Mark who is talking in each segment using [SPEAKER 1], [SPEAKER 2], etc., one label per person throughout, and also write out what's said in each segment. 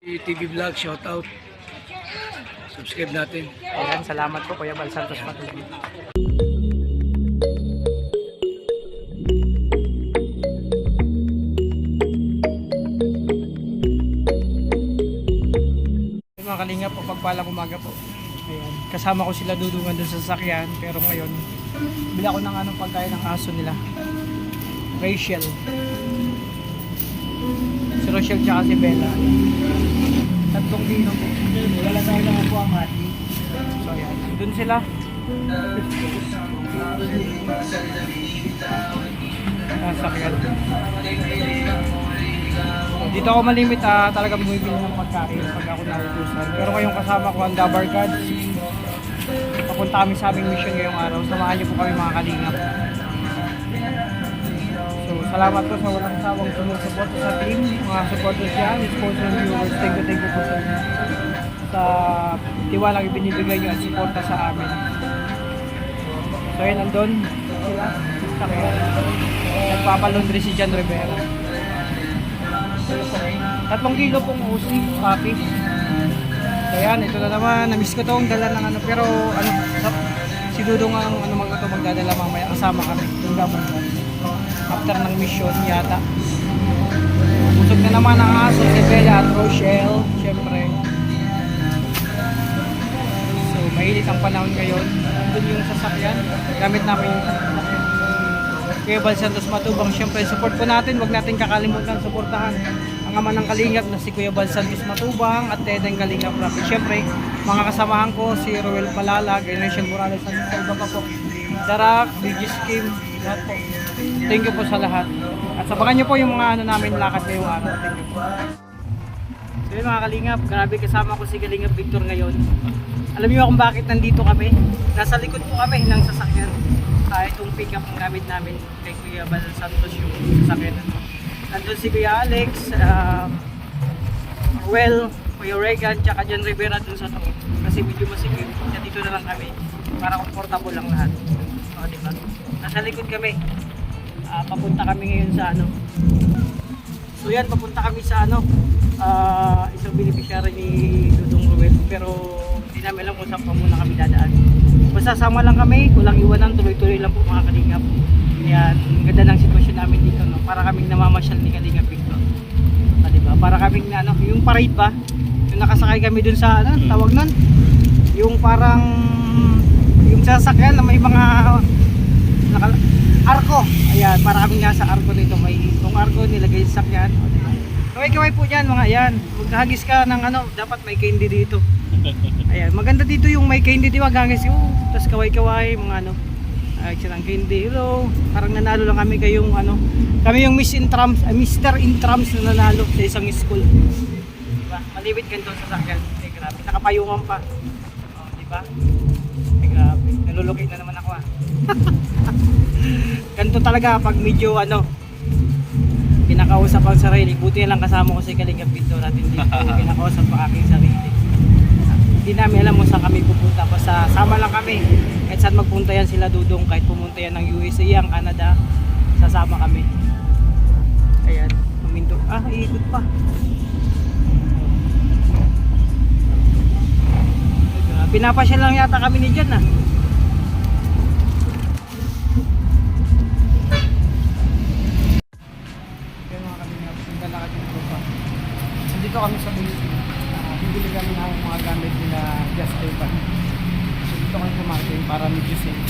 [SPEAKER 1] TV Vlog, shout out. Subscribe natin.
[SPEAKER 2] Ayan, salamat po Kuya Bal Santos Patuloy. Mga kalinga po, pagpalang umaga po. Ayan, kasama ko sila dudungan dun sa sasakyan. Pero ngayon, bili ako ng anong pagkain ng aso nila. Rachel. Si Rachel tsaka si Bella. 3 kilo po. Wala tayo naman po ang hati. So ayan, dun sila. Sasakyan. So, dito ako malimit talaga bumibili ng pagkain pag ako nautusan. Pero ngayong kasama ko ang Dabar Gods. Papunta kami sa aming mission ngayong araw. Samahan niyo po kami mga kalingap. So salamat po sa walang sawang sumusuporta sa team. Mga supporters yan, sponsor and viewers. Thank you po sa inyo. Sa tiwalang ibinibigay nyo at suporta sa amin. So yun, nandun sila. Nagpapalundri si John Rivera. 3 kilo pong usi, papi. So yan, ito na naman. Namiss ko itong dala ng ano. Pero ano, si Dudong ang ano magdadala mamaya. Kasama kami. Yung dapat after ng mission yata. Busog na naman ang aso si Bella at Rochelle. Siyempre. So mainit ang panahon ngayon. Nandun yung sasakyan. Gamit namin yung sasakyan. Kuya Bal Santos Matubang. Siyempre support po natin. Huwag natin kakalimutan suportahan ang ama ng Kalingap na si Kuya Bal Santos Matubang at Tedeng Kalingap Rapid. Siyempre mga kasamahan ko si Roel Palalag, Rachel Morales at sa iba pa po. Darak, Bigis Kim, lahat po. Thank you po sa lahat. At sabakan nyo po yung mga ano namin lakad ngayong araw. Thank you po. So yun mga Kalingap, grabe kasama ko si Kalingap Victor ngayon. Alam niyo kung bakit nandito kami? Nasa likod po kami ng sasakyan. Itong pick up ang gamit namin kay Kuya Bal Santos yung sasakyan. Nandun si Kuya Alex, Ruel, Kuya Regan, tsaka John Rivera dun sa to. Kasi medyo masikip. Kaya dito na lang kami para comfortable lang lahat. O, diba? Nasa likod kami. Papunta kami ngayon sa ano. So yan, papunta kami sa ano. Isang beneficiary ni Dudong Ruel. Pero hindi namin alam kung saan pa muna kami dadaan. Basta sama lang kami, walang iwanan, tuloy-tuloy lang po mga Kalingap. Kaya ang ganda ng sitwasyon namin dito, no? Para kaming namamasyal ni Kalingap Victor. Diba? Para kaming ano, yung parade ba? Yung nakasakay kami dun sa ano, tawag nun? Yung parang yung sasakyan na may mga arko. Ayan, para kami nga sa arko nito. May itong arko nilagay sa sakyan. Kaway-kaway po dyan mga yan. Maghagis ka ng ano, dapat may candy dito. Ayan, maganda dito yung may candy di wag hangis. Tapos kaway-kaway mga ano. Silang candy. Hello. Parang nanalo lang kami kayong ano. Kami yung Miss Intrams, Mr. Intrams na nanalo sa isang school. Diba? Malibit ganito sa sakyan. Grabe, nakapayungan pa. Diba? Grabe, nalulukit na naman ako Ganito talaga pag medyo ano pinakausap ang sarili. Buti lang kasama ko si Kalingap Victor at hindi ko pinakausap ang aking sarili. Hindi namin alam kung saan kami pupunta. Basta sama lang kami. Kahit saan magpunta yan sila Dudong. Kahit pumunta yan ng USA, ang Canada, sasama kami. Ayan, puminto. Iikot pa. Pinapasyal lang yata kami ni Jan Kaya mga Kalingap, sandala ka din pa. Nandito kami sa Bulutin. Bibili kami ng mga gamit nila Just Evan. So dito kami kumain para medyo safe.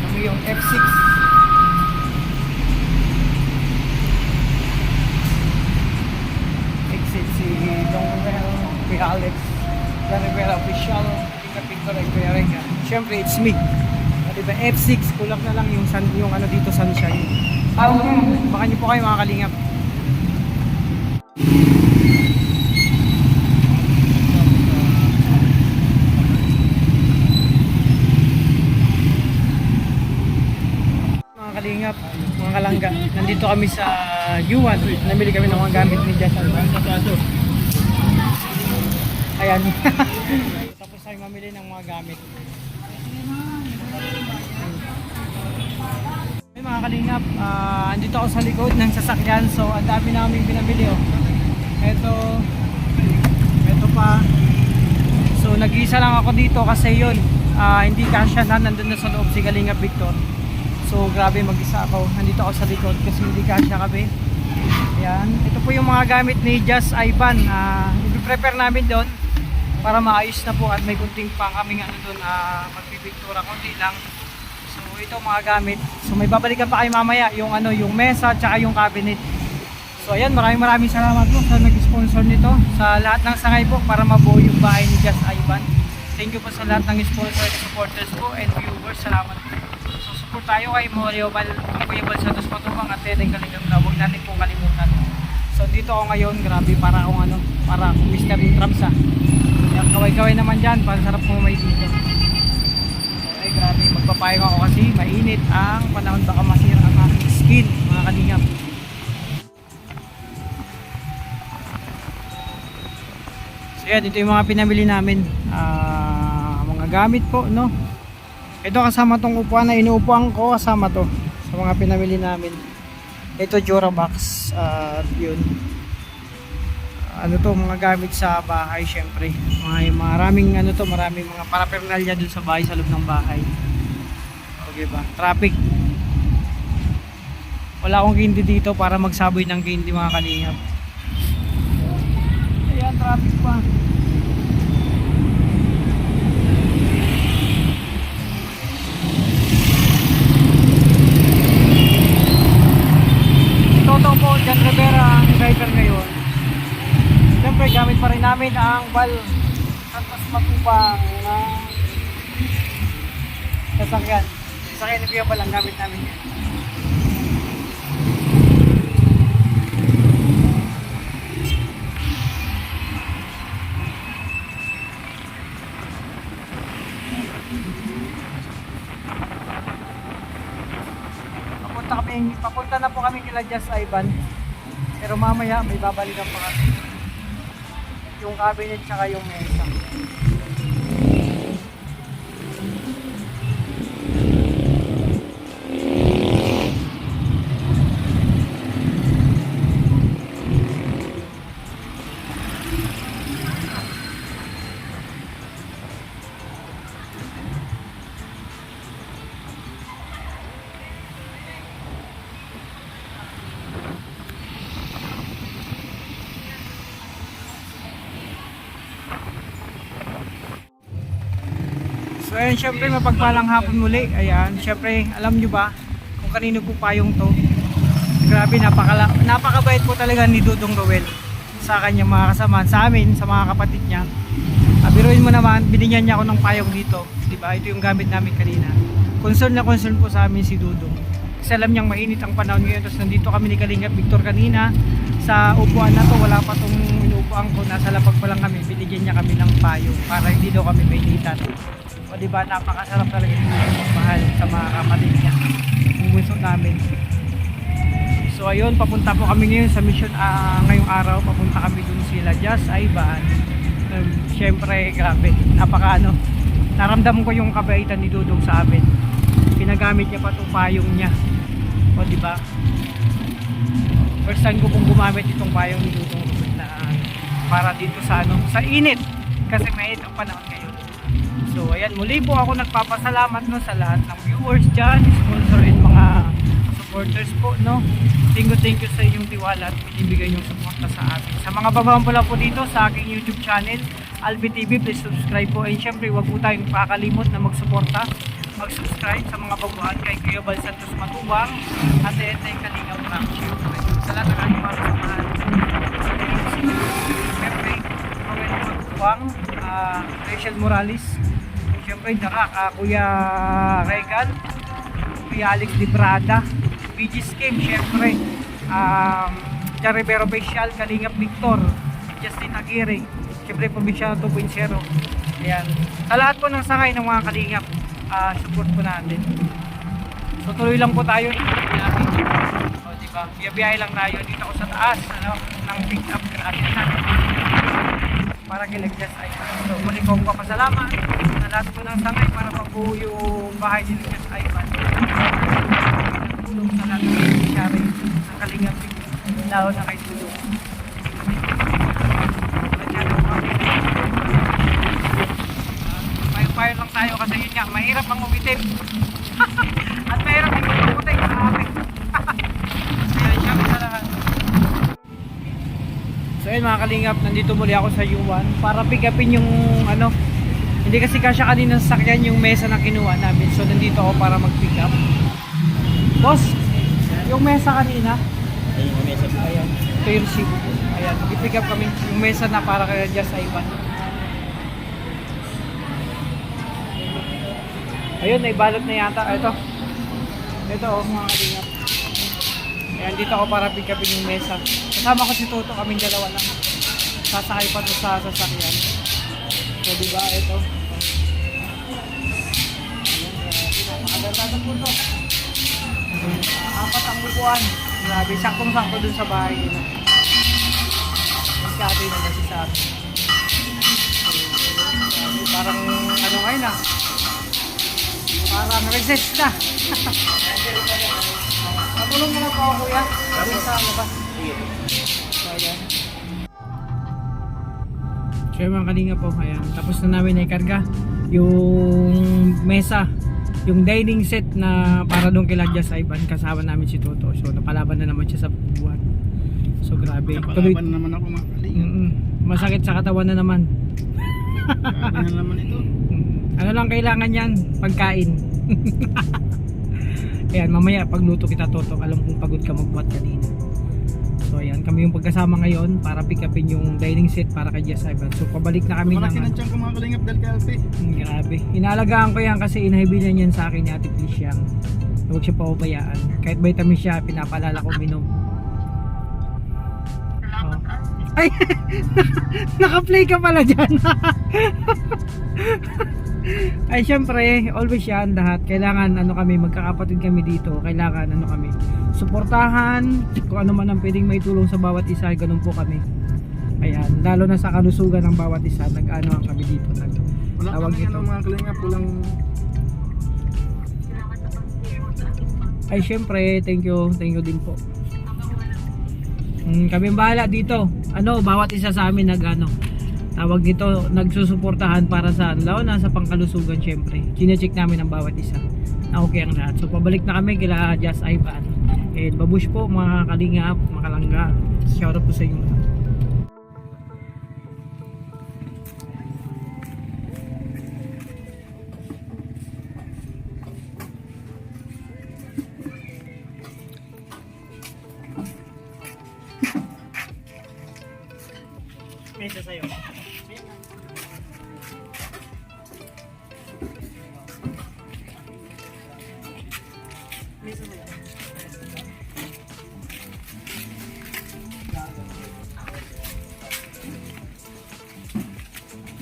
[SPEAKER 2] Kami yung F6. Exit si Dong Rivera, Kuya Alex, John Rivera Official, Kalingap Victor at Kuya Rega. Siyempre, it's me. Diba, F6, kulap na lang yung ano dito, sunshine. Baka nyo po kayo mga Kalingap. Mga Kalingap, mga Kalangga, nandito kami sa U1. Namili kami ng mga gamit ni Jess Alba. Ayan. Tapos tayo mamili ng mga gamit. Hey mga kalingap, andito ako sa likod ng sasakyan. So ang dami namin pinamili oh. Ito pa. So nag-iisa lang ako dito kasi yun, hindi kasya na, nandun na sa loob si Kalingap Victor. So grabe, mag-isa ako. Nandito ako sa likod kasi hindi kasya kami. Ayan, ito po yung mga gamit ni Just Ivan. I-prepare namin doon para maayos na po at may kunting pang kaming ano doon, magpipiktura konti lang. So ito mga gamit. So may babalikan pa kayo mamaya yung ano, yung mesa at yung cabinet. So ayan, maraming salamat po sa nag-sponsor nito, sa lahat ng sangay po para mabuo yung bahay ni Just Ivan. Thank you po sa lahat ng sponsor at supporters po and viewers. Salamat po. So support tayo kay Mario Bal, Kuya Bal Santos Matubang at Tedeng Kalingap na huwag natin pong kalimutan. So dito ako ngayon, grabe, para akong ano, para akong Mr. Intraps Ayan, kaway-kaway naman dyan, para sarap po may dito. Ay grabe, magpapayong ako kasi mainit ang panahon, baka masira ang aking skin mga kalingap. So yan, ito yung mga pinamili namin, mga gamit po, no. Ito kasama tong upuan na inuupuan ko, kasama to sa mga pinamili namin. Ito Durabox, yun, ano to, mga gamit sa bahay. Syempre maraming ano to, maraming mga paraphernalia dun sa bahay, sa loob ng bahay. Okay ba, traffic, wala akong candy dito para magsaboy ng candy mga kalingap. Ayan, traffic pa. Toto po, John Rivera ang driver ngayon. Siyempre gamit pa rin namin ang Bal Santos Matubang na sasakyan ni Kuya Bal ang gamit namin yan. Papunta na po kami kila Just Ivan, pero mamaya may babalikan pa kami yung cabinet tsaka yung mesa. So ayan, syempre mapagpalang hapon muli. Ayan, syempre alam nyo ba kung kanino po payong to? Grabe, napakabait po talaga ni Dudong Roel sa kanyang mga kasama, sa amin, sa mga kapatid niya. Biruin mo naman, binigyan niya ako ng payong dito, diba? Ito yung gamit namin kanina. Concern na concern po sa amin si Dudong, kasi alam niyang mainit ang panahon ngayon. Tapos nandito kami ni Kalingap Victor kanina sa upuan na to, wala pa tong inuupuan ko, nasa lapag pa lang kami. Binigyan niya kami ng payong para hindi daw kami mainitan. O diba, napakasarap talaga yung magmahal sa mga kapatid niya, yung bunso namin. So ayun, papunta po kami ngayon sa mission. Ngayong araw papunta kami dun sila Just Ivan. Syempre grabe, naramdaman ko yung kabaitan ni Dudong sa amin. Pinagamit niya pa itong payong niya, o diba, first time ko pong gumamit itong payong ni Dudong na para dito sa sa init, kasi mainit ang panahon ngayon. So ayan, muli po ako nagpapasalamat no sa lahat ng viewers dyan, sponsor and mga supporters po, no. Thank you sa inyong tiwala at binibigay yung suporta sa atin. Sa mga babang pala po dito sa aking YouTube channel Albi TV, please subscribe po. And syempre wag po tayong pakakalimot na mag-subscribe sa mga baguhan kay Kuya Bal Santos Matubang at Tedeng Kalingap na. Sa lahat ng ating mga samahan, syempre Kuya Matubang, Rachel Morales, syempre Kuya Regan, Kuya Alex Librada, BG Scheme, syempre John Rivera Facial, Kalingap Victor, Justin Aguirre, syempre Provincial 2.0. Ayan, sa lahat po ng sangay ng mga Kalingap, support po natin. So tuloy lang po tayo, o diba, biyabiyahe lang tayo dito ako sa taas ng pick up gratis para kilagdas ay so muli kong papasalamat sa lahat po ng sangay para mabuo yung bahay ni Just Ivan. tulong sa lahat ng beneficiary ng Kalingap, lalo na kay Tulong. Fire lang tayo kasi yun nga, mahirap ang umitim. At mahirap din maputi, grabe. Kaya syempre sa lahat. So yun mga Kalingap, nandito muli ako sa U1 para pick upin yung ano, hindi kasi kasya kanina sa sakyan yung mesa na kinuha namin. So nandito ako para mag pick up. Boss, yung mesa kanina,
[SPEAKER 1] Ayun yung mesa po.
[SPEAKER 2] ayan, ito yung resibo. Ayan, mag-pick up kami yung mesa na para kay Just Ivan. Ayun, naibalot na yata. Ito oh, mga Kalingap. Ayan, dito ako para pick upin yung mesa. Kasama ko si Toto, kaming dalawa lang. Sasakay pa to sa sasakyan. So diba, ito. Napakaganda na po to. Apat ang bukuan. Grabe, saktong-sakto dun sa bahay nila. Mas kati na kasi sa atin. So, parang ano ngayon ah. Parang recess na. Natulong mo na po ako kuya. Dun sa labas. So ayan. So yung mga Kalingap po, ayan. Tapos na namin ikarga yung mesa, yung dining set na para doon kila Just Ivan, kasama namin si Toto. So napalaban na naman siya sa buwan. So grabe.
[SPEAKER 1] Napalaban na naman ako mga Kalingap.
[SPEAKER 2] Masakit sa katawan na naman.
[SPEAKER 1] Grabe na naman ito.
[SPEAKER 2] Ano lang kailangan yan? Pagkain. Ayan, mamaya pagluto kita Toto, alam kong pagod ka magbuhat kanina. So ayan, kami yung pagkasama ngayon para pick upin yung dining set para kay Just Ivan. So pabalik na kami
[SPEAKER 1] Malaki
[SPEAKER 2] ng
[SPEAKER 1] ng tiyan ko mga Kalingap dahil kalpe.
[SPEAKER 2] grabe. Inaalagaan ko yan kasi inahibilan yan sa akin ni Ate Feliciang. Huwag siya paubayaan. Kahit vitamin siya, pinapalala ko minom. Oh. Ay! Naka-play ka pala dyan. Ay syempre, always yan lahat. Kailangan ano kami, magkakapatid kami dito. Kailangan ano kami, suportahan kung ano man ang pwedeng may tulong sa bawat isa, ganun po kami. Ayan, lalo na sa kalusugan ng bawat isa, nag-ano kami dito,
[SPEAKER 1] Walang
[SPEAKER 2] tawag
[SPEAKER 1] kami
[SPEAKER 2] ito.
[SPEAKER 1] ano mga Kalingap. Walang
[SPEAKER 2] Ay syempre, thank you din po. Kami bahala dito. Ano, bawat isa sa amin nag-ano, tawag dito, nagsusuportahan para sa lalo na sa pangkalusugan syempre. Chine-check namin ang bawat isa na okay ang lahat. So pabalik na kami kila Just Ivan. And babush po mga Kalingap, mga Kalangga. Shout out po sa inyo lahat. Mesa sa'yo. Mesa sa'yo.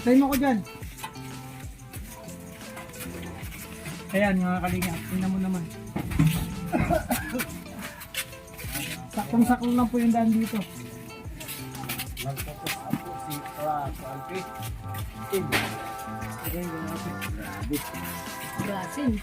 [SPEAKER 2] Tayo mo ko dyan. Ayan mga Kalingap, tingnan mo naman. Saktong-sakto lang po yung daan dito.
[SPEAKER 3] Grasin.